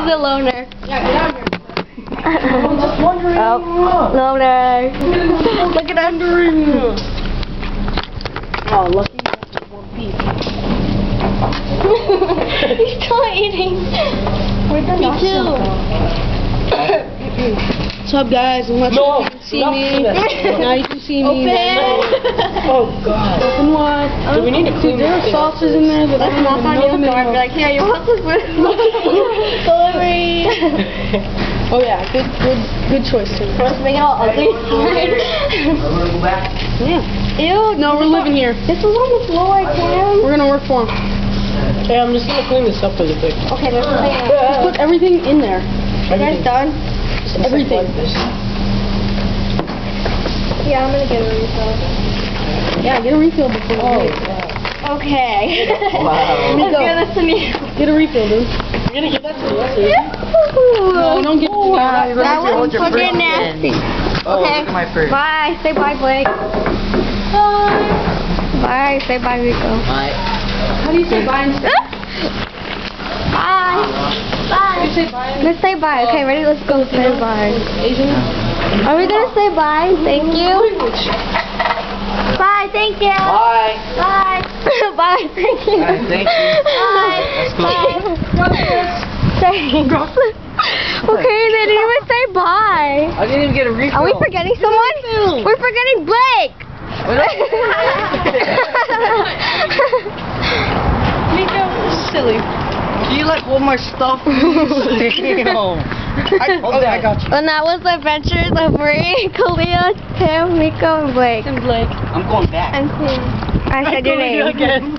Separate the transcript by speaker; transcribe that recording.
Speaker 1: There's a loner.
Speaker 2: Yeah, get out here. I'm just wondering.
Speaker 1: Oh, loner. Look at us.
Speaker 2: Oh, lucky you got just one piece.
Speaker 1: He's still eating.
Speaker 2: Where'd the
Speaker 1: Me too.
Speaker 2: What's up, guys? I'm not sure if you can see me. Now you can see me. Oh, God. Open what? Do we need to clean there are sauces in there that I don't
Speaker 1: Knock on your
Speaker 2: even know.
Speaker 1: door and be like, here, you want this with delivery.
Speaker 2: Oh, yeah. Good choice, too.
Speaker 1: Let's make it all ugly.
Speaker 2: Yeah.
Speaker 1: Ew.
Speaker 2: No, we're living here.
Speaker 1: This is on the floor, Cam.
Speaker 2: We're gonna work for him. Okay, I'm just gonna clean this up really quick.
Speaker 1: Okay, let's play it.
Speaker 2: Just put everything in there.
Speaker 1: You guys done?
Speaker 2: Just everything.
Speaker 1: Yeah, I'm gonna get a refill.
Speaker 2: Yeah, get a refill before we leave.
Speaker 1: Okay.
Speaker 3: Wow.
Speaker 1: Let's give this to me.
Speaker 2: Get a refill, dude. You're gonna give that to us? No, don't get
Speaker 1: That was
Speaker 3: Hold your
Speaker 1: fucking
Speaker 3: fruit
Speaker 1: nasty.
Speaker 3: Oh,
Speaker 1: Okay.
Speaker 3: look at my fruit.
Speaker 1: Bye. Say bye, Blake. Bye. Bye. Say bye, Rico.
Speaker 3: Bye.
Speaker 2: How do you say bye?
Speaker 1: Bye. Bye.
Speaker 2: You say bye?
Speaker 1: Let's say bye. Okay, ready? Let's go say bye.
Speaker 2: Asian?
Speaker 1: Are we gonna say bye? Thank you. Bye. Thank you.
Speaker 3: Bye.
Speaker 1: Bye. Bye. Thank you.
Speaker 3: Bye, thank you.
Speaker 1: Bye.
Speaker 3: That's cool.
Speaker 1: Bye. Okay, they didn't even say bye.
Speaker 3: I didn't even get a refill.
Speaker 1: Are we forgetting someone? We're forgetting Blake.
Speaker 2: Nico, silly.
Speaker 3: Can you like hold my stuff, please? Damn. I got you.
Speaker 1: And that was the adventures of Marie, Kalia, Tim, Nico, and Blake.
Speaker 2: And Blake.
Speaker 3: I'm going back.
Speaker 1: And Tim. I said your name.
Speaker 2: Again.